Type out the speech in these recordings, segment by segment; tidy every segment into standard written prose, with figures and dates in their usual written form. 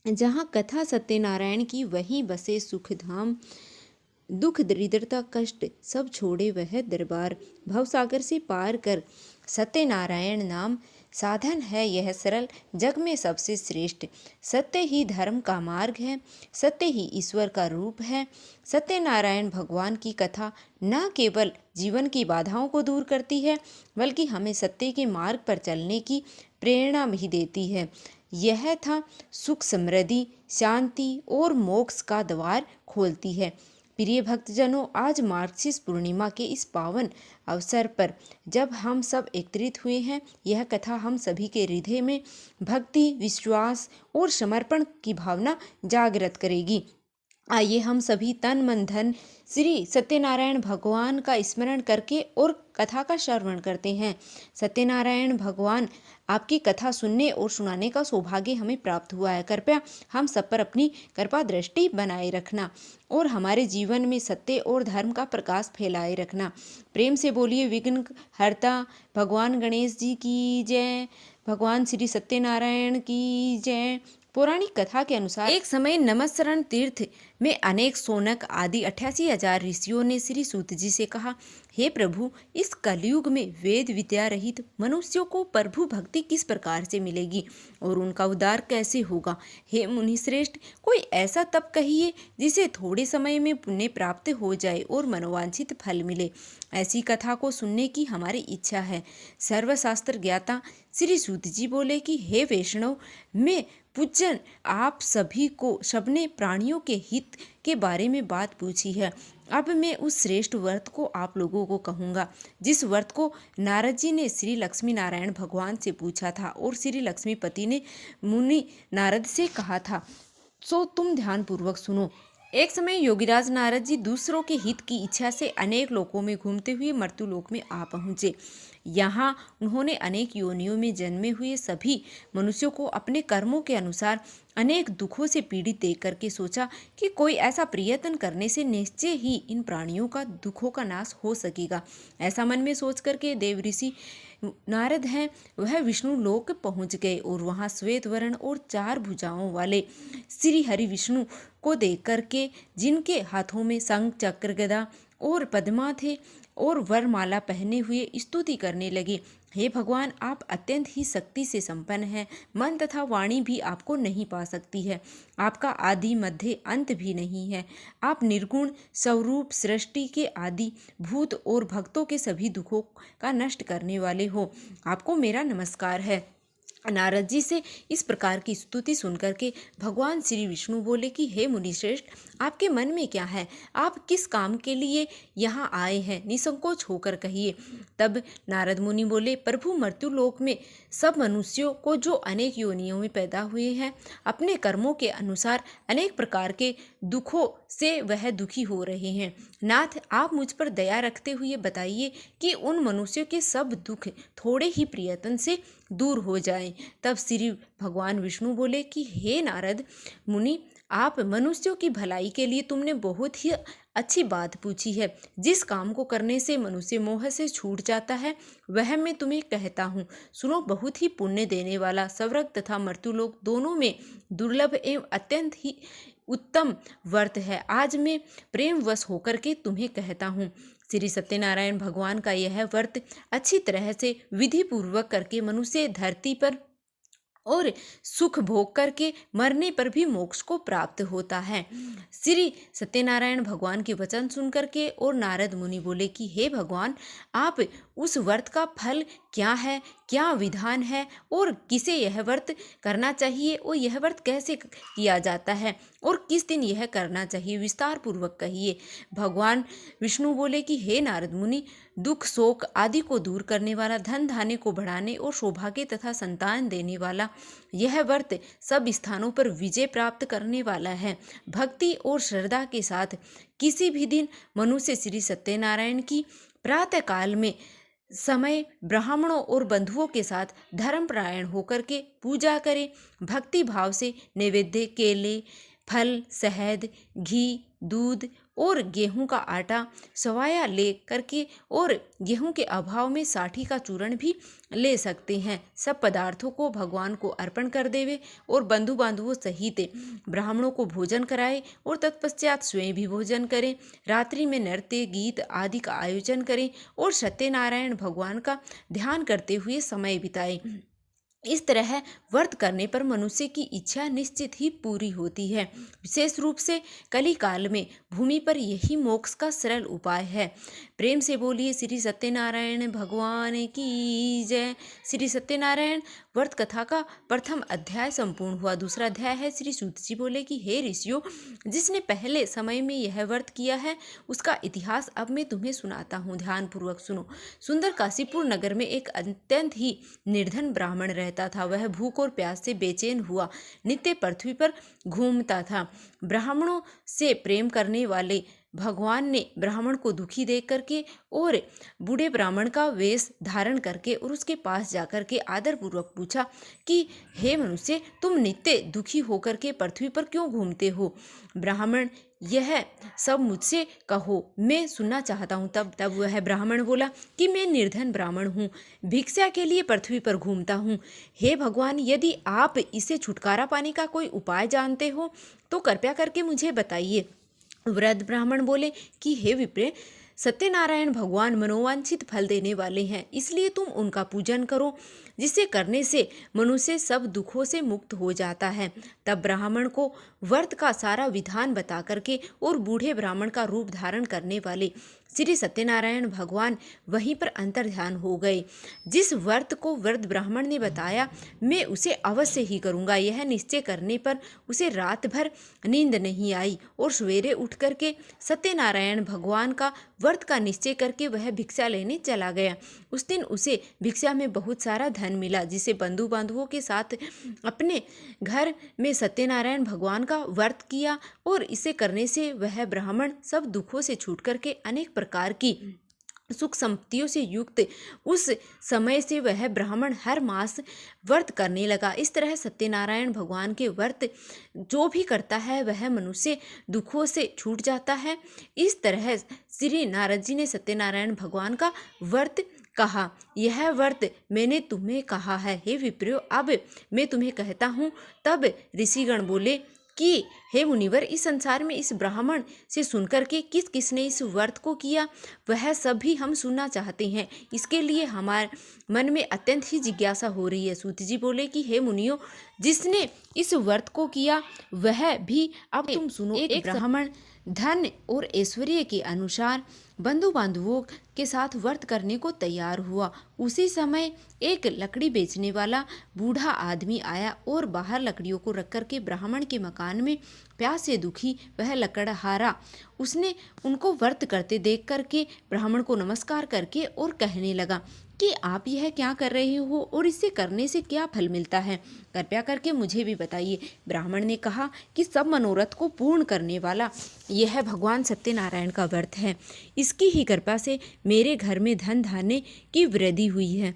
जहाँ कथा सत्यनारायण की वहीं बसे सुख धाम। दुख दरिद्रता कष्ट सब छोड़े वह दरबार। भवसागर से पार कर सत्यनारायण नाम। साधन है यह सरल जग में सबसे श्रेष्ठ। सत्य ही धर्म का मार्ग है, सत्य ही ईश्वर का रूप है। सत्यनारायण भगवान की कथा न केवल जीवन की बाधाओं को दूर करती है, बल्कि हमें सत्य के मार्ग पर चलने की प्रेरणा भी देती है। यह था सुख समृद्धि शांति और मोक्ष का द्वार खोलती है। प्रिय भक्तजनों, आज मार्गशीर्ष पूर्णिमा के इस पावन अवसर पर जब हम सब एकत्रित हुए हैं, यह कथा हम सभी के हृदय में भक्ति विश्वास और समर्पण की भावना जागृत करेगी। आइए हम सभी तन मन धन श्री सत्यनारायण भगवान का स्मरण करके और कथा का श्रवण करते हैं। सत्यनारायण भगवान आपकी कथा सुनने और सुनाने का सौभाग्य हमें प्राप्त हुआ है। कृपया हम सब पर अपनी कृपा दृष्टि बनाए रखना और हमारे जीवन में सत्य और धर्म का प्रकाश फैलाए रखना। प्रेम से बोलिए विघ्न हरता भगवान गणेश जी की जय, भगवान श्री सत्यनारायण की जय। पौराणिक कथा के अनुसार एक समय नमस्सरण तीर्थ में अनेक सोनक आदि 88,000 ऋषियों ने श्री सूत जी से कहा, हे प्रभु, इस कलयुग में वेद विद्या रहित मनुष्यों को प्रभु भक्ति किस प्रकार से मिलेगी और उनका उद्धार कैसे होगा। हे मुनि श्रेष्ठ, कोई ऐसा तप कहिए जिसे थोड़े समय में पुण्य प्राप्त हो जाए और मनोवांछित फल मिले। ऐसी कथा को सुनने की हमारी इच्छा है। सर्वशास्त्र ज्ञाता श्री सूत जी बोले कि हे वैष्णव, मैं पूजन आप सभी को सबने प्राणियों के हित के बारे में बात पूछी है। अब मैं उस श्रेष्ठ व्रत को आप लोगों को कहूँगा, जिस व्रत को नारद जी ने श्री लक्ष्मी नारायण भगवान से पूछा था और श्री लक्ष्मीपति ने मुनि नारद से कहा था। सो तुम ध्यान पूर्वक सुनो। एक समय योगीराज नारद जी दूसरों के हित की इच्छा से अनेक लोकों में घूमते हुए मर्त्युलोक में आ पहुँचे। यहाँ उन्होंने अनेक योनियों में जन्मे हुए सभी मनुष्यों को अपने कर्मों के अनुसार अनेक दुखों से पीड़ित देख करके सोचा कि कोई ऐसा प्रयत्न करने से निश्चय ही इन प्राणियों का दुखों का नाश हो सकेगा। ऐसा मन में सोच करके देव ऋषि नारद हैं वह विष्णु लोक पहुंच गए और वहां श्वेत वर्ण और 4 भुजाओं वाले श्री हरि विष्णु को देख करके, जिनके हाथों में शंख चक्र गदा और पद्मा थे और वरमाला पहने हुए स्तुति करने लगे। हे भगवान, आप अत्यंत ही शक्ति से संपन्न हैं। मन तथा वाणी भी आपको नहीं पा सकती है। आपका आदि मध्य अंत भी नहीं है। आप निर्गुण स्वरूप सृष्टि के आदि भूत और भक्तों के सभी दुखों का नष्ट करने वाले हो। आपको मेरा नमस्कार है। नारद जी से इस प्रकार की स्तुति सुनकर के भगवान श्री विष्णु बोले कि हे मुनिश्रेष्ठ, आपके मन में क्या है? आप किस काम के लिए यहाँ आए हैं? निसंकोच होकर कहिए। तब नारद मुनि बोले, प्रभु, मर्त्युलोक में सब मनुष्यों को जो अनेक योनियों में पैदा हुए हैं, अपने कर्मों के अनुसार अनेक प्रकार के दुखों से वह दुखी हो रहे हैं। नाथ, आप मुझ पर दया रखते हुए बताइए कि उन मनुष्यों के सब दुख थोड़े ही प्रयत्न से दूर हो जाएं। तब श्री भगवान विष्णु बोले कि हे नारद मुनि, आप मनुष्यों की भलाई के लिए तुमने बहुत ही अच्छी बात पूछी है। जिस काम को करने से मनुष्य मोह से छूट जाता है, वह मैं तुम्हें कहता हूँ। सुनो, बहुत ही पुण्य देने वाला स्वर्ग तथा मर्त्युलोक दोनों में दुर्लभ एवं अत्यंत ही उत्तम व्रत है। आज मैं प्रेमवश होकर के तुम्हें कहता हूँ। श्री सत्यनारायण भगवान का यह व्रत अच्छी तरह से विधि पूर्वक करके मनुष्य धरती पर और सुख भोग करके मरने पर भी मोक्ष को प्राप्त होता है। श्री सत्यनारायण भगवान के वचन सुन करके और नारद मुनि बोले कि हे भगवान, आप उस व्रत का फल क्या है, क्या विधान है और किसे यह व्रत करना चाहिए और यह व्रत कैसे किया जाता है और किस दिन यह करना चाहिए, विस्तार पूर्वक कहिए। भगवान विष्णु बोले कि हे नारद मुनि, दुख शोक आदि को दूर करने वाला, धन धान्य को बढ़ाने और सौभाग्य तथा संतान देने वाला यह व्रत सब स्थानों पर विजय प्राप्त करने वाला है। भक्ति और श्रद्धा के साथ किसी भी दिन मनुष्य श्री सत्यनारायण की प्रातः काल में समय ब्राह्मणों और बंधुओं के साथ धर्मपरायण होकर के पूजा करे। भक्ति भाव से नैवेद्य केले, फल, शहद, घी, दूध और गेहूं का आटा सवाया ले करके और गेहूं के अभाव में साठी का चूर्ण भी ले सकते हैं। सब पदार्थों को भगवान को अर्पण कर देवे और बंधु बांधवों सहित ब्राह्मणों को भोजन कराए और तत्पश्चात स्वयं भी भोजन करें। रात्रि में नृत्य गीत आदि का आयोजन करें और सत्यनारायण भगवान का ध्यान करते हुए समय बिताएं। इस तरह व्रत करने पर मनुष्य की इच्छा निश्चित ही पूरी होती है। विशेष रूप से कली काल में भूमि पर यही मोक्ष का सरल उपाय है। प्रेम से बोलिए श्री सत्यनारायण भगवान की जय। श्री सत्यनारायण व्रत कथा का प्रथम अध्याय संपूर्ण हुआ। दूसरा अध्याय है श्री सूत जी बोले कि हे ऋषियों, जिसने पहले समय में यह व्रत किया है उसका इतिहास अब मैं तुम्हें सुनाता हूँ, ध्यान पूर्वक सुनो। सुंदर काशीपुर नगर में एक अत्यंत ही निर्धन ब्राह्मण रहता था। वह भूख और प्यास से बेचैन हुआ नित्य पृथ्वी पर घूमता था। ब्राह्मणों से प्रेम करने वाले भगवान ने ब्राह्मण को दुखी देख करके और बूढ़े ब्राह्मण का वेश धारण करके और उसके पास जाकर के आदर पूर्वक पूछा कि हे मनुष्य, तुम नित्य दुखी होकर के पृथ्वी पर क्यों घूमते हो? ब्राह्मण, यह सब मुझसे कहो, मैं सुनना चाहता हूँ। तब वह ब्राह्मण बोला कि मैं निर्धन ब्राह्मण हूँ, भिक्षा के लिए पृथ्वी पर घूमता हूँ। हे भगवान, यदि आप इसे छुटकारा पाने का कोई उपाय जानते हो तो कृपया करके मुझे बताइए। वृद्ध ब्राह्मण बोले कि हे विप्र, सत्यनारायण भगवान मनोवांछित फल देने वाले हैं, इसलिए तुम उनका पूजन करो, जिसे करने से मनुष्य सब दुखों से मुक्त हो जाता है। तब ब्राह्मण को व्रत का सारा विधान बता करके और बूढ़े ब्राह्मण का रूप धारण करने वाले श्री सत्यनारायण भगवान वहीं पर अंतर्ध्यान हो गए। जिस व्रत को वृद्ध ब्राह्मण ने बताया मैं उसे अवश्य ही करूँगा, यह निश्चय करने पर उसे रात भर नींद नहीं आई और सवेरे उठ करके सत्यनारायण भगवान का व्रत का निश्चय करके वह भिक्षा लेने चला गया। उस दिन उसे भिक्षा में बहुत सारा धन मिला, जिसे बंधु बांधवों के साथ अपने घर में सत्यनारायण भगवान का व्रत किया और इसे करने से वह ब्राह्मण सब दुखों से छूट करके अनेक प्रकार की सुख संपत्तियों से युक्त उस समय से वह ब्राह्मण हर मास व्रत करने लगा। इस तरह सत्यनारायण भगवान के व्रत जो भी करता है वह मनुष्य दुखों से छूट जाता है। इस तरह श्री नारद जी ने सत्यनारायण भगवान का व्रत कहा। यह व्रत मैंने तुम्हें कहा है, हे विप्रो, अब मैं तुम्हें कहता हूँ। तब ऋषिगण बोले कि हे मुनिवर, इस संसार में इस ब्राह्मण से सुनकर के किस किसने इस व्रत को किया वह सब भी हम सुनना चाहते हैं। इसके लिए हमारे मन में अत्यंत ही जिज्ञासा हो रही है। सूत जी बोले कि हे मुनियों, जिसने इस व्रत को किया वह भी अब तुम सुनो। एक ब्राह्मण धन और ऐश्वर्य के अनुसार बंधु बांधवों के साथ व्रत करने को तैयार हुआ। उसी समय एक लकड़ी बेचने वाला बूढ़ा आदमी आया और बाहर लकड़ियों को रख कर के ब्राह्मण के मकान में प्यास से दुखी वह लकड़हारा उसने उनको व्रत करते देख करके ब्राह्मण को नमस्कार करके और कहने लगा कि आप यह क्या कर रहे हो और इसे करने से क्या फल मिलता है, कृपया करके मुझे भी बताइए। ब्राह्मण ने कहा कि सब मनोरथ को पूर्ण करने वाला यह भगवान सत्यनारायण का व्रत है, इसकी ही कृपा से मेरे घर में धन धान्य की वृद्धि हुई है।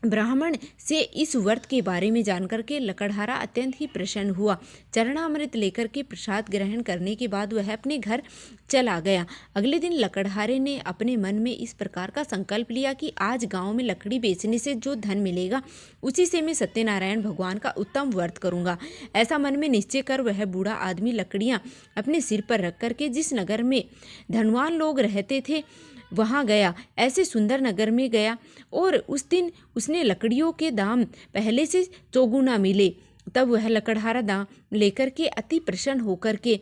ब्राह्मण से इस व्रत के बारे में जानकर के लकड़हारा अत्यंत ही प्रसन्न हुआ। चरणामृत लेकर के प्रसाद ग्रहण करने के बाद वह अपने घर चला गया। अगले दिन लकड़हारे ने अपने मन में इस प्रकार का संकल्प लिया कि आज गांव में लकड़ी बेचने से जो धन मिलेगा उसी से मैं सत्यनारायण भगवान का उत्तम व्रत करूंगा। ऐसा मन में निश्चय कर वह बूढ़ा आदमी लकड़ियां अपने सिर पर रख करके जिस नगर में धनवान लोग रहते थे वहाँ गया। ऐसे सुंदर नगर में गया और उस दिन उसने लकड़ियों के दाम पहले से चौगुना मिले। तब वह लकड़हारा दाम लेकर के अति प्रसन्न होकर के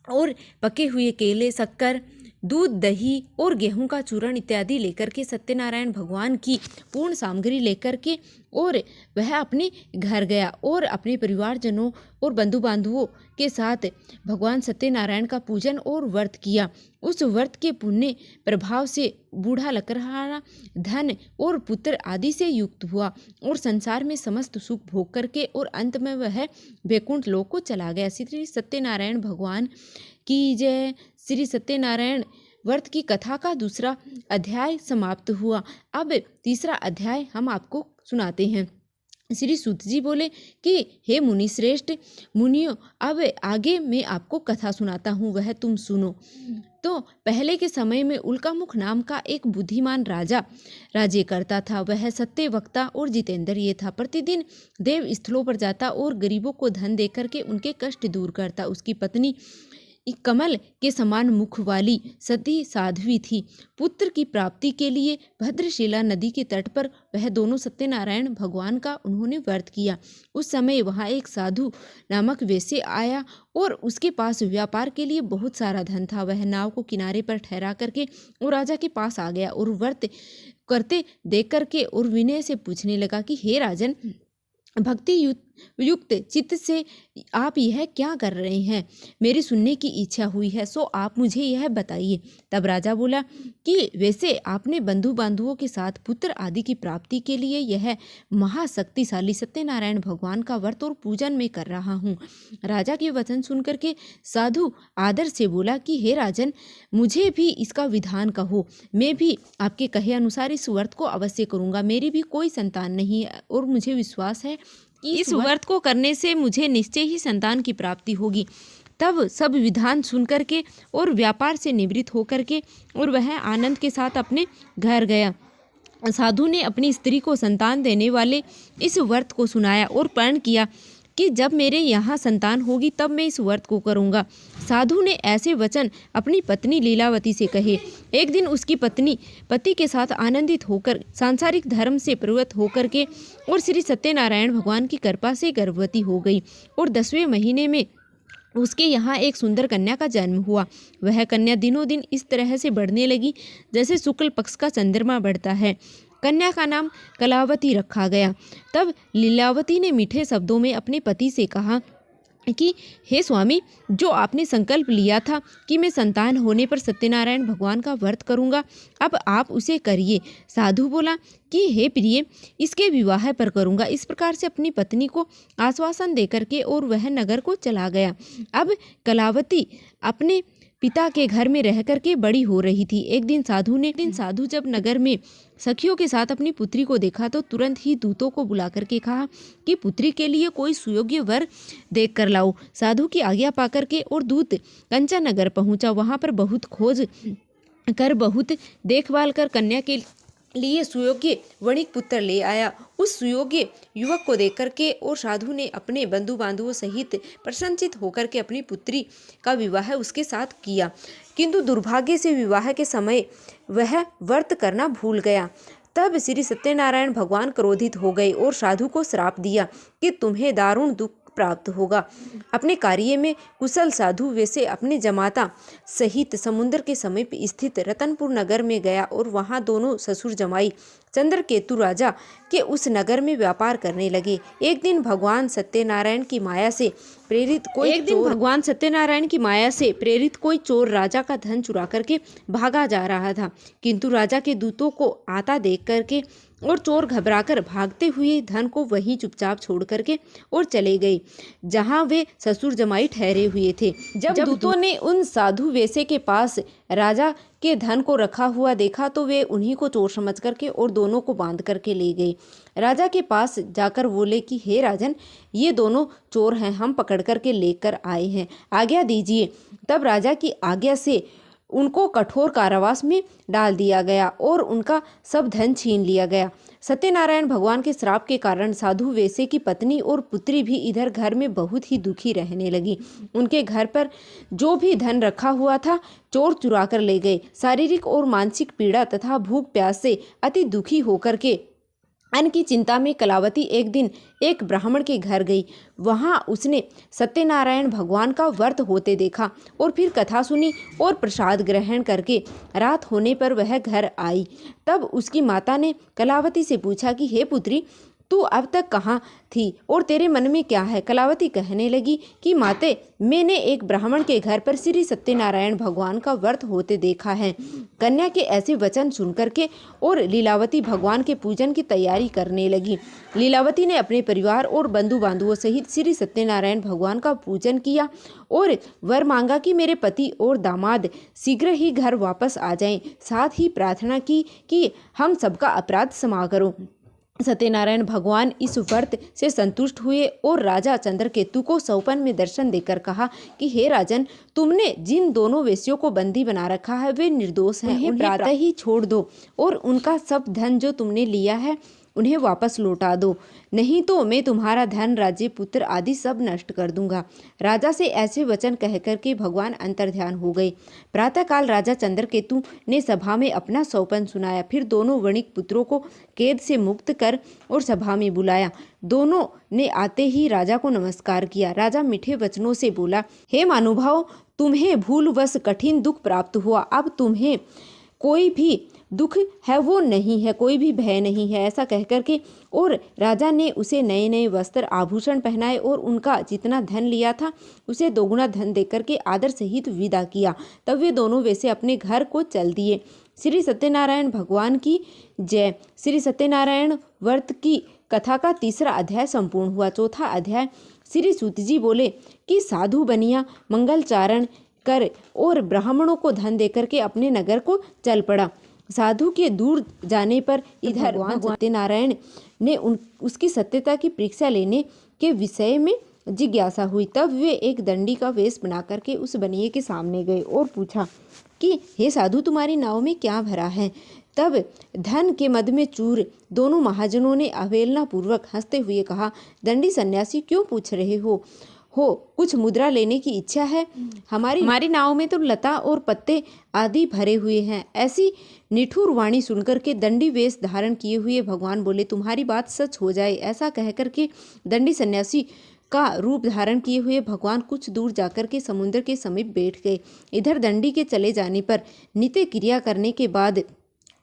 और पके हुए केले, शक्कर, दूध, दही और गेहूं का चूर्ण इत्यादि लेकर के सत्यनारायण भगवान की पूर्ण सामग्री लेकर के और वह अपने घर गया और अपने परिवारजनों और बंधु बांधवों के साथ भगवान सत्यनारायण का पूजन और व्रत किया। उस व्रत के पुण्य प्रभाव से बूढ़ा लकड़हारा धन और पुत्र आदि से युक्त हुआ और संसार में समस्त सुख भोग करके और अंत में वह वैकुंठ लोक को चला गया। श्री सत्यनारायण भगवान की जय। श्री सत्यनारायण व्रत की कथा का दूसरा अध्याय समाप्त हुआ। अब तीसरा अध्याय हम आपको सुनाते हैं। श्री सूत जी बोले कि हे मुनि श्रेष्ठ, मुनियों, अब आगे मैं आपको कथा सुनाता हूँ, वह तुम सुनो। तो पहले के समय में उल्कामुख नाम का एक बुद्धिमान राजा राज्य करता था। वह सत्य वक्ता और जितेंद्रिय था। प्रतिदिन देव स्थलों पर जाता और गरीबों को धन देकर के उनके कष्ट दूर करता। उसकी पत्नी कमल के समान मुख वाली सती साध्वी थी। पुत्र की प्राप्ति के लिए भद्रशिला नदी के तट पर वह दोनों सत्यनारायण भगवान का उन्होंने व्रत किया। उस समय वहाँ एक साधु नामक वैश्य आया और उसके पास व्यापार के लिए बहुत सारा धन था। वह नाव को किनारे पर ठहरा करके और राजा के पास आ गया और व्रत करते देख करके और विनय से पूछने लगा कि हे राजन, भक्ति युक्त चित्त से आप यह क्या कर रहे हैं? मेरी सुनने की इच्छा हुई है, सो आप मुझे यह बताइए। तब राजा बोला कि वैसे आपने बंधु बांधवों के साथ पुत्र आदि की प्राप्ति के लिए यह महाशक्तिशाली सत्यनारायण भगवान का व्रत और पूजन में कर रहा हूँ। राजा के वचन सुनकर के साधु आदर से बोला कि हे राजन, मुझे भी इसका विधान कहो, मैं भी आपके कहे अनुसार इस व्रत को अवश्य करूँगा। मेरी भी कोई संतान नहीं है और मुझे विश्वास है इस व्रत को करने से मुझे निश्चय ही संतान की प्राप्ति होगी। तब सब विधान सुन करके और व्यापार से निवृत्त होकर के और वह आनंद के साथ अपने घर गया। साधु ने अपनी स्त्री को संतान देने वाले इस व्रत को सुनाया और प्रण किया कि जब मेरे यहाँ संतान होगी तब मैं इस व्रत को करूँगा। साधु ने ऐसे वचन अपनी पत्नी लीलावती से कहे। एक दिन उसकी पत्नी पति के साथ आनंदित होकर सांसारिक धर्म से प्रवृत्त होकर के और श्री सत्यनारायण भगवान की कृपा से गर्भवती हो गई और 10वें महीने में उसके यहाँ एक सुंदर कन्या का जन्म हुआ। वह कन्या दिनों दिन इस तरह से बढ़ने लगी जैसे शुक्ल पक्ष का चंद्रमा बढ़ता है। कन्या का नाम कलावती रखा गया। तब लीलावती ने मीठे शब्दों में अपने पति से कहा कि हे स्वामी, जो आपने संकल्प लिया था कि मैं संतान होने पर सत्यनारायण भगवान का व्रत करूंगा, अब आप उसे करिए। साधु बोला कि हे प्रिय, इसके विवाह पर करूंगा। इस प्रकार से अपनी पत्नी को आश्वासन देकर के और वह नगर को चला गया। अब कलावती अपने पिता के घर में रह करके बड़ी हो रही थी। एक दिन साधु जब नगर में सखियों के साथ अपनी पुत्री को देखा तो तुरंत ही दूतों को बुला करके कहा कि पुत्री के लिए कोई सुयोग्य वर देख कर लाओ। साधु की आज्ञा पाकर के और दूत कंचन नगर पहुंचा। वहां पर बहुत खोज कर, बहुत देखभाल कर कन्या के लिए सुयोग्य वणिक पुत्र ले आया। उस सुयोग्य युवक को देख करके और साधु ने अपने बंधु बांधवों सहित प्रसन्नचित होकर के अपनी पुत्री का विवाह उसके साथ किया। किंतु दुर्भाग्य से विवाह के समय वह व्रत करना भूल गया। तब श्री सत्यनारायण भगवान क्रोधित हो गए और साधु को श्राप दिया कि तुम्हें दारुण दुख प्राप्त होगा। अपने कार्य में कुशल साधु वैसे अपने जमाता सहित समुद्र के समीप स्थित रतनपुर नगर में गया और वहां दोनों ससुर जमाई चंद्रकेतु राजा के उस नगर में व्यापार करने लगे। एक दिन भगवान सत्यनारायण की माया से प्रेरित कोई चोर राजा का धन चुरा करके भागा जा रहा था। किंतु राजा के दूतों को आता देख करके और चोर घबराकर भागते हुए धन को वहीं चुपचाप छोड़ करके और चले गए जहां वे ससुर जमाई ठहरे हुए थे। जब दूतों ने उन साधु वैसे के पास राजा के धन को रखा हुआ देखा तो वे उन्हीं को चोर समझ करके और दोनों को बांध करके ले गए। राजा के पास जाकर बोले कि हे राजन, ये दोनों चोर हैं, हम पकड़ करके लेकर आए हैं, आज्ञा दीजिए। तब राजा की आज्ञा से उनको कठोर कारावास में डाल दिया गया और उनका सब धन छीन लिया गया। सत्यनारायण भगवान के श्राप के कारण साधु वैसे की पत्नी और पुत्री भी इधर घर में बहुत ही दुखी रहने लगी। उनके घर पर जो भी धन रखा हुआ था चोर चुरा कर ले गए। शारीरिक और मानसिक पीड़ा तथा भूख प्यास से अति दुखी होकर के अन्न की चिंता में कलावती एक दिन एक ब्राह्मण के घर गई। वहां उसने सत्यनारायण भगवान का व्रत होते देखा और फिर कथा सुनी और प्रसाद ग्रहण करके रात होने पर वह घर आई। तब उसकी माता ने कलावती से पूछा कि हे पुत्री, तू अब तक कहाँ थी और तेरे मन में क्या है? कलावती कहने लगी कि माते, मैंने एक ब्राह्मण के घर पर श्री सत्यनारायण भगवान का व्रत होते देखा है। कन्या के ऐसे वचन सुनकर के और लीलावती भगवान के पूजन की तैयारी करने लगी। लीलावती ने अपने परिवार और बंधु बांधवों सहित श्री सत्यनारायण भगवान का पूजन किया और वर मांगा कि मेरे पति और दामाद शीघ्र ही घर वापस आ जाएं। साथ ही प्रार्थना की कि हम सबका अपराध क्षमा करो। सत्यनारायण भगवान इस व्रत से संतुष्ट हुए और राजा चंद्रकेतु को स्वप्न में दर्शन देकर कहा कि हे राजन, तुमने जिन दोनों वेश्यों को बंदी बना रखा है वे निर्दोष हैं, उन्हें प्रातः ही छोड़ दो और उनका सब धन जो तुमने लिया है उन्हें वापस लौटा दो, नहीं तो मैं तुम्हारा धन, राज्य, पुत्र आदि सब नष्ट कर दूंगा। राजा से ऐसे वचन कहकर के भगवान अंतर्ध्यान हो गए। प्रातःकाल राजा चंद्रकेतु ने सभा में अपना स्वप्न सुनाया। फिर दोनों वणिक पुत्रों को कैद से मुक्त कर और सभा में बुलाया। दोनों ने आते ही राजा को नमस्कार किया। राजा मीठे वचनों से बोला, हे महानुभाव, तुम्हें भूलवश कठिन दुख प्राप्त हुआ। अब तुम्हें कोई भी दुख है वो नहीं है, कोई भी भय नहीं है। ऐसा कहकर के और राजा ने उसे नए नए वस्त्र आभूषण पहनाए और उनका जितना धन लिया था उसे दोगुना धन देकर के आदर सहित विदा किया। तब वे दोनों वैसे अपने घर को चल दिए। श्री सत्यनारायण भगवान की जय। श्री सत्यनारायण व्रत की कथा का तीसरा अध्याय संपूर्ण हुआ। चौथा अध्याय श्री सूत जी बोले कि साधु बनिया मंगलचारण कर और ब्राह्मणों को धन देकर के अपने नगर को चल पड़ा। साधु के दूर जाने पर इधर भगवान सत्यनारायण ने उसकी सत्यता की परीक्षा लेने के विषय में जिज्ञासा हुई। तब वे एक दंडी का वेश बना करके उस बनिए के सामने गए और पूछा कि हे साधु, तुम्हारी नाव में क्या भरा है? तब धन के मद में चूर दोनों महाजनों ने अवहेलना पूर्वक हंसते हुए कहा, दंडी सन्यासी, क्यों पूछ रहे हो कुछ मुद्रा लेने की इच्छा है? हमारी नाव में तो लता और पत्ते आदि भरे हुए हैं। ऐसी निठुर वाणी सुनकर के दंडी वेश धारण किए हुए भगवान बोले, तुम्हारी बात सच हो जाए। ऐसा कहकर के दंडी सन्यासी का रूप धारण किए हुए भगवान कुछ दूर जाकर के समुद्र के समीप बैठ गए। इधर दंडी के चले जाने पर नित्य क्रिया करने के बाद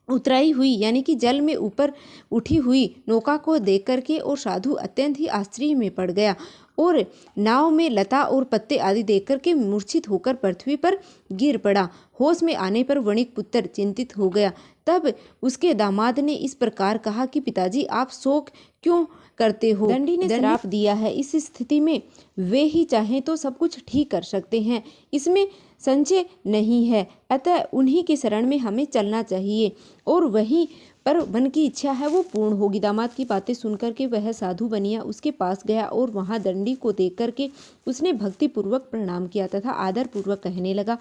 उतराई हुई यानी कि जल में ऊपर उठी हुई नौका को देख करके और साधु अत्यंत ही आश्चर्य में पड़ गया और नाव में लता और पत्ते आदि देख करके मूर्छित होकर पृथ्वी पर गिर पड़ा। होश में आने पर वणिक पुत्र चिंतित हो गया। तब उसके दामाद ने इस प्रकार कहा कि पिताजी, आप शोक क्यों करते हो? दंडी ने श्राप दिया है। इस स्थिति में वे ही चाहें तो सब कुछ ठीक कर सकते हैं, इसमें संशय नहीं है। अतः उन्हीं के शरण में हमें चलना चाहिए और वहीं पर मन की इच्छा है वो पूर्ण होगी। दामाद की बातें सुनकर के वह साधु बनिया उसके पास गया और वहां दंडी को देख करके उसने भक्ति पूर्वक प्रणाम किया तथा आदर पूर्वक कहने लगा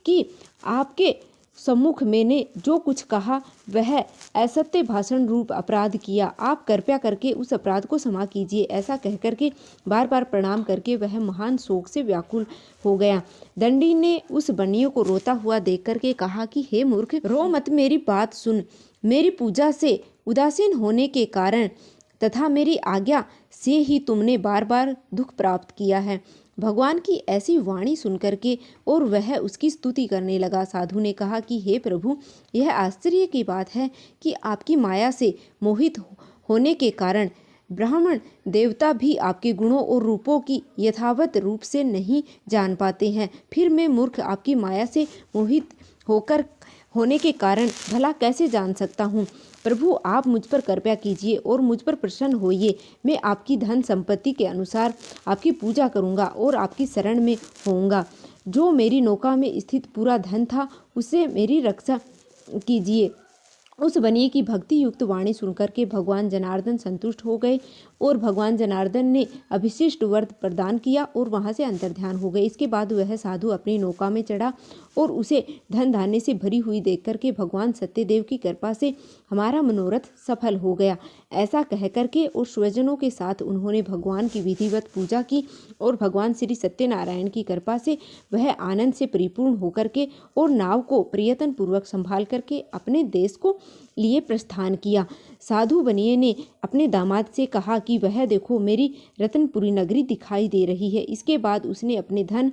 कि आपके सम्मुख मैंने जो कुछ कहा वह असत्य भाषण रूप अपराध किया। आप कृपया करके उस अपराध को क्षमा कीजिए। ऐसा कहकर के बार बार प्रणाम करके वह महान शोक से व्याकुल हो गया। दंडी ने उस बनियों को रोता हुआ देख करके कहा कि हे मूर्ख, रो मत, मेरी बात सुन। मेरी पूजा से उदासीन होने के कारण तथा मेरी आज्ञा से ही तुमने बार बार दुख प्राप्त किया है। भगवान की ऐसी वाणी सुनकर के और वह उसकी स्तुति करने लगा। साधु ने कहा कि हे प्रभु, यह आश्चर्य की बात है कि आपकी माया से मोहित होने के कारण ब्राह्मण देवता भी आपके गुणों और रूपों की यथावत रूप से नहीं जान पाते हैं। फिर मैं मूर्ख आपकी माया से मोहित होने के कारण भला कैसे जान सकता हूँ? प्रभु, आप मुझ पर कृपया कीजिए और मुझ पर प्रसन्न होइए। मैं आपकी धन संपत्ति के अनुसार आपकी पूजा करूँगा और आपकी शरण में होऊंगा। जो मेरी नौका में स्थित पूरा धन था उससे मेरी रक्षा कीजिए। उस बनिए की भक्ति युक्त वाणी सुनकर के भगवान जनार्दन संतुष्ट हो गए और भगवान जनार्दन ने अभिशिष्ट वर प्रदान किया और वहां से अंतर्ध्यान हो गए। इसके बाद वह साधु अपनी नौका में चढ़ा और उसे धन धान्य से भरी हुई देख करके भगवान सत्यदेव की कृपा से हमारा मनोरथ सफल हो गया, ऐसा कह करके और स्वजनों के साथ उन्होंने भगवान की विधिवत पूजा की और भगवान श्री सत्यनारायण की कृपा से वह आनंद से परिपूर्ण होकर के और नाव को प्रयत्न पूर्वक संभाल करके अपने देश को लिए प्रस्थान किया। साधु बनिए ने अपने दामाद से कहा कि वह देखो, मेरी रत्नपुरी नगरी दिखाई दे रही है। इसके बाद उसने अपने धन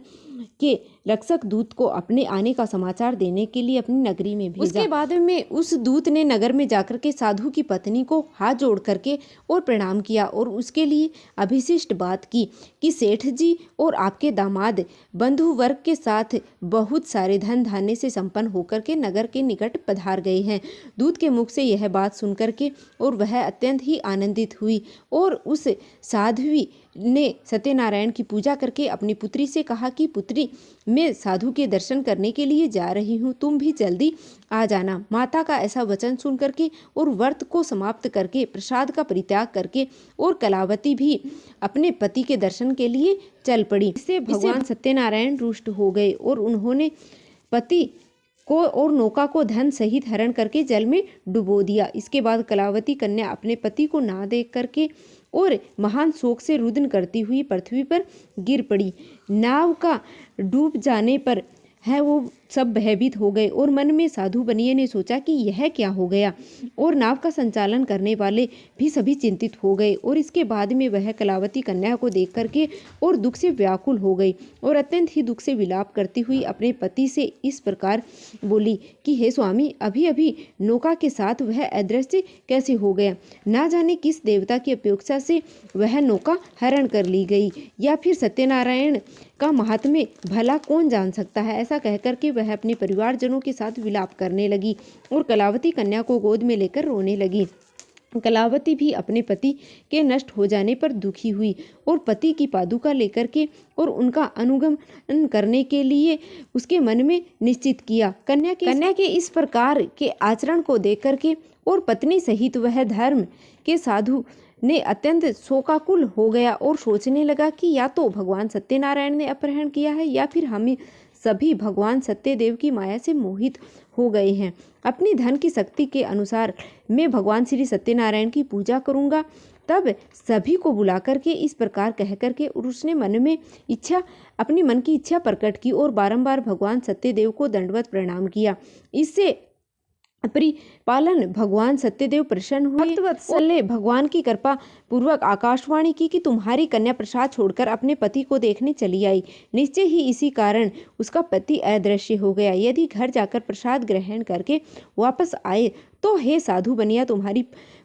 के रक्षक दूत को अपने आने का समाचार देने के लिए अपनी नगरी में भेजा। उसके बाद में उस दूत ने नगर में जाकर के साधु की पत्नी को हाथ जोड़ करके और प्रणाम किया और उसके लिए अभिशिष्ट बात की कि सेठ जी और आपके दामाद बंधु वर्ग के साथ बहुत सारे धन धान्य से संपन्न होकर के नगर के निकट पधार गए हैं। दूत के मुख से यह बात सुनकर के और वह अत्यंत ही आनंदित हुई और उस साध्वी ने सत्यनारायण की पूजा करके अपनी पुत्री से कहा कि पुत्री, मैं साधु के दर्शन करने के लिए जा रही हूँ, तुम भी जल्दी आ जाना। माता का ऐसा वचन सुन करके और व्रत को समाप्त करके प्रसाद का परित्याग करके और कलावती भी अपने पति के दर्शन के लिए चल पड़ी। इससे भगवान सत्यनारायण रुष्ट हो गए और उन्होंने पति को और नौका को धन सहित हरण करके जल में डुबो दिया। इसके बाद कलावती कन्या अपने पति को ना देख करके और महान शोक से रुदन करती हुई पृथ्वी पर गिर पड़ी। नाव का डूब जाने पर वो सब भयभीत हो गए और मन में साधु बनिए ने सोचा कि यह क्या हो गया, और नाव का संचालन करने वाले भी सभी चिंतित हो गए। और इसके बाद में वह कलावती कन्या को देख करके और दुख से व्याकुल हो गई और अत्यंत ही दुख से विलाप करती हुई अपने पति से इस प्रकार बोली कि हे स्वामी, अभी अभी नौका के साथ वह अदृश्य कैसे हो गया? ना जाने किस देवता की अपेक्षा से वह नौका हरण कर ली गई, या फिर सत्यनारायण का महात्म्य भला कौन जान सकता है। ऐसा कहकर के वह अपने परिवारजनों के साथ विलाप करने लगी और कलावती कन्या को गोद में लेकर रोने लगी। कलावती भी अपने पति के नष्ट हो जाने पर दुखी हुई और पति की पादुका लेकर के और उनका अनुगमन करने के लिए उसके मन में निश्चित किया। कन्या के इस प्रकार के आचरण को देख करके और पत्नी सहित वह धर्म के साधु ने अत्यंत शोकाकुल हो गया और सोचने लगा कि या तो भगवान सत्यनारायण ने अपहरण किया है, या फिर हम सभी भगवान सत्यदेव की माया से मोहित हो गए हैं। अपनी धन की शक्ति के अनुसार मैं भगवान श्री सत्यनारायण की पूजा करूंगा। तब सभी को बुला करके इस प्रकार कह करके और उसने अपनी मन की इच्छा प्रकट की और बारंबार भगवान सत्यदेव को दंडवत प्रणाम किया। इससे परिपालन भगवान सत्यदेव प्रसन्न हुए। भगवान की कृपा पूर्वक आकाशवाणी की कि तुम्हारी कन्या प्रसाद छोड़कर अपने पति को देखने चली आई। निश्चय ही इसी कारण उसका पति अदृश्य हो गया। यदि घर जाकर प्रसाद ग्रहण करके वापस आए तो हे साधु बनिया, तुम्हारी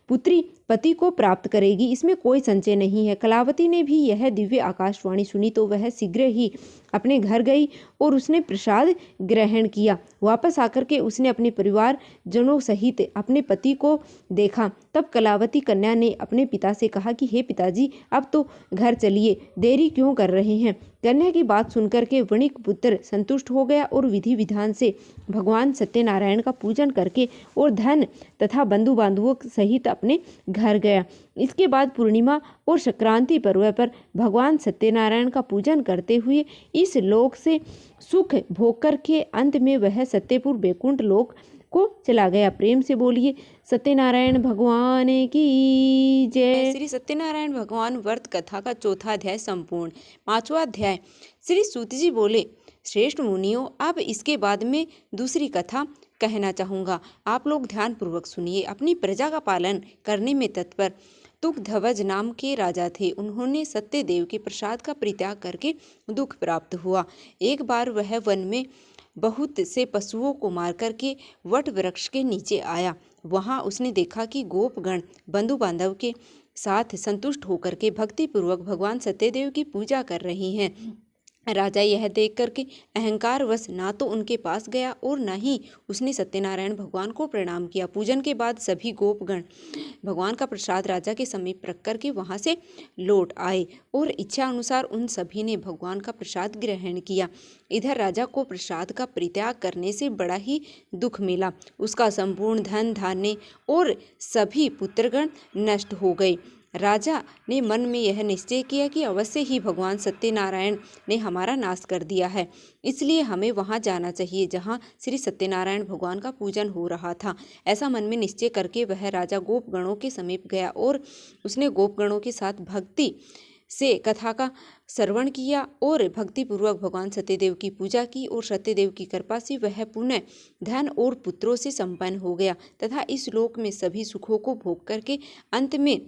पुत्री पति को प्राप्त करेगी, इसमें कोई संशय नहीं है। कलावती ने भी यह दिव्य आकाशवाणी सुनी तो वह शीघ्र ही अपने घर गई और उसने प्रसाद ग्रहण किया। वापस आकर के उसने अपने परिवार जनों सहित अपने पति को देखा। तब कलावती कन्या ने अपने पिता से कहा कि हे पिताजी, अब तो घर चलिए, देरी क्यों कर रहे हैं। कन्या की बात सुनकर के वणिक पुत्र संतुष्ट हो गया और विधि विधान से भगवान सत्यनारायण का पूजन करके और धन तथा बंधु बांधवों सहित अपने घर गया। इसके बाद पूर्णिमा और संक्रांति पर्व पर भगवान सत्यनारायण का पूजन करते हुए इस लोक से सुख भोग करके अंत में वह सत्यपुर बैकुंठ लोक को चला गया। प्रेम से बोलिए सत्यनारायण भगवान की जय। श्री सत्यनारायण भगवान व्रत कथा का चौथा अध्याय संपूर्ण। पांचवा अध्याय। श्री सूत जी बोले, श्रेष्ठ मुनियों, अब इसके बाद में दूसरी कथा कहना चाहूँगा, आप लोग ध्यान पूर्वक सुनिए। अपनी प्रजा का पालन करने में तत्पर तुकध्वज नाम के राजा थे। उन्होंने सत्यदेव के प्रसाद का परित्याग करके दुख प्राप्त हुआ। एक बार वह वन में बहुत से पशुओं को मार करके वट वृक्ष के नीचे आया। वहां उसने देखा कि गोपगण बंधु बांधव के साथ संतुष्ट होकर के भक्ति पूर्वक भगवान सत्यदेव की पूजा कर रही हैं। राजा यह देख करके अहंकारवश ना तो उनके पास गया और न ही उसने सत्यनारायण भगवान को प्रणाम किया। पूजन के बाद सभी गोपगण भगवान का प्रसाद राजा के समीप रख करके वहां से लौट आए और इच्छा अनुसार उन सभी ने भगवान का प्रसाद ग्रहण किया। इधर राजा को प्रसाद का परित्याग करने से बड़ा ही दुख मिला। उसका संपूर्ण धन धान्य और सभी पुत्रगण नष्ट हो गए। राजा ने मन में यह निश्चय किया कि अवश्य ही भगवान सत्यनारायण ने हमारा नाश कर दिया है, इसलिए हमें वहां जाना चाहिए जहां श्री सत्यनारायण भगवान का पूजन हो रहा था। ऐसा मन में निश्चय करके वह राजा गोपगणों के समीप गया और उसने गोपगणों के साथ भक्ति से कथा का श्रवण किया और भक्ति पूर्वक भगवान सत्यदेव की पूजा की और सत्यदेव की कृपा से वह पुनः धन और पुत्रों से संपन्न हो गया तथा इस लोक में सभी सुखों को भोग करके अंत में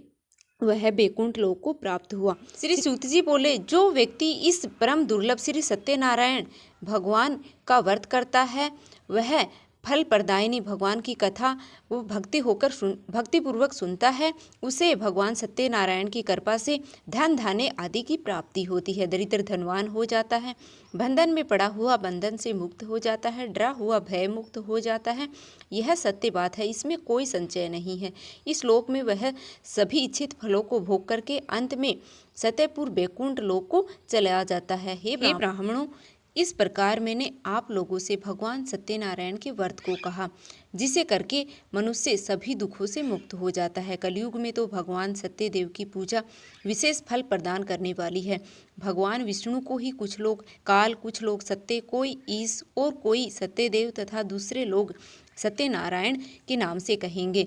वह बैकुंठ लोक को प्राप्त हुआ। श्री सूत जी बोले, जो व्यक्ति इस परम दुर्लभ श्री सत्यनारायण भगवान का व्रत करता है वह फल प्रदायिनी भगवान की कथा वो भक्तिपूर्वक सुनता है, उसे भगवान सत्यनारायण की कृपा से धन धान्य आदि की प्राप्ति होती है। दरिद्र धनवान हो जाता है, बंधन में पड़ा हुआ बंधन से मुक्त हो जाता है, डरा हुआ भय मुक्त हो जाता है। यह सत्य बात है, इसमें कोई संशय नहीं है। इस लोक में वह सभी इच्छित फलों को भोग करके अंत में सत्यपुर बैकुंठ लोक को चला जाता है। हे ब्राह्मणों, इस प्रकार मैंने आप लोगों से भगवान सत्यनारायण के व्रत को कहा, जिसे करके मनुष्य सभी दुखों से मुक्त हो जाता है। कलयुग में तो भगवान सत्यदेव की पूजा विशेष फल प्रदान करने वाली है। भगवान विष्णु को ही कुछ लोग काल, कुछ लोग सत्य, कोई ईश और कोई सत्यदेव तथा दूसरे लोग सत्यनारायण के नाम से कहेंगे।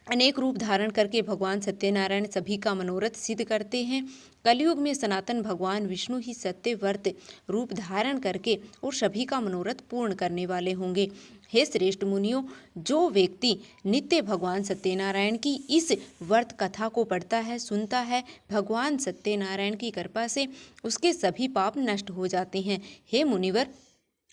अनेक रूप धारण करके भगवान सत्यनारायण सभी का मनोरथ सिद्ध करते हैं। कलयुग में सनातन भगवान विष्णु ही सत्य व्रत रूप धारण करके और सभी का मनोरथ पूर्ण करने वाले होंगे। हे श्रेष्ठ मुनियों, जो व्यक्ति नित्य भगवान सत्यनारायण की इस व्रत कथा को पढ़ता है, सुनता है, भगवान सत्यनारायण की कृपा से उसके सभी पाप नष्ट हो जाते हैं। हे मुनिवर,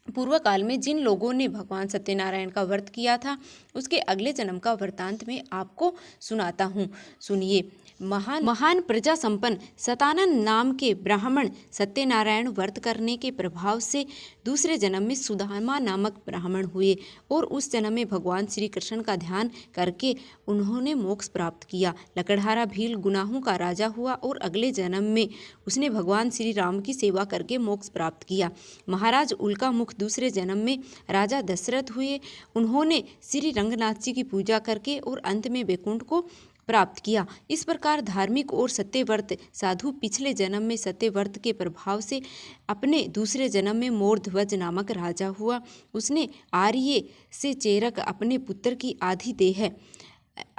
पूर्व काल में जिन लोगों ने भगवान सत्यनारायण का व्रत किया था, उसके अगले जन्म का वृतांत में आपको सुनाता हूँ, सुनिए। महान प्रजा संपन्न सतानन नाम के ब्राह्मण सत्यनारायण व्रत करने के प्रभाव से दूसरे जन्म में सुदामा नामक ब्राह्मण हुए और उस जन्म में भगवान श्री कृष्ण का ध्यान करके उन्होंने मोक्ष प्राप्त किया। लकड़हारा भील गुनाहों का राजा हुआ और अगले जन्म में उसने भगवान श्री राम की सेवा करके मोक्ष प्राप्त किया। महाराज उल्का मुख दूसरे जन्म में राजा दशरथ हुए। उन्होंने श्री रंगनाथ जी की पूजा करके और अंत में वैकुंठ को प्राप्त किया। इस प्रकार धार्मिक और सत्यव्रत साधु पिछले जन्म में सत्यव्रत के प्रभाव से अपने दूसरे जन्म में मोरध्वज नामक राजा हुआ। उसने आर्य से चेरक अपने पुत्र की आधी देह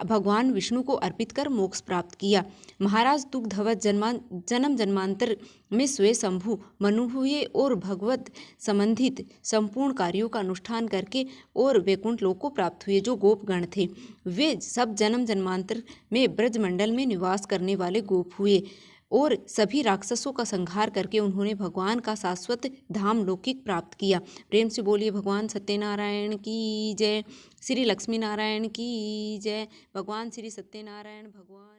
भगवान विष्णु को अर्पित कर मोक्ष प्राप्त किया। महाराज दुग्धवत जन्म जन्मांतर में स्वयं शंभु मनु हुए और भगवत संबंधित संपूर्ण कार्यों का अनुष्ठान करके और वैकुंठ लोक को प्राप्त हुए। जो गोपगण थे वे सब जन्म जन्मांतर में ब्रजमंडल में निवास करने वाले गोप हुए और सभी राक्षसों का संहार करके उन्होंने भगवान का शाश्वत धाम लौकिक प्राप्त किया। प्रेम से बोलिए भगवान सत्यनारायण की जय, श्री लक्ष्मी नारायण की जय, भगवान श्री सत्यनारायण भगवान।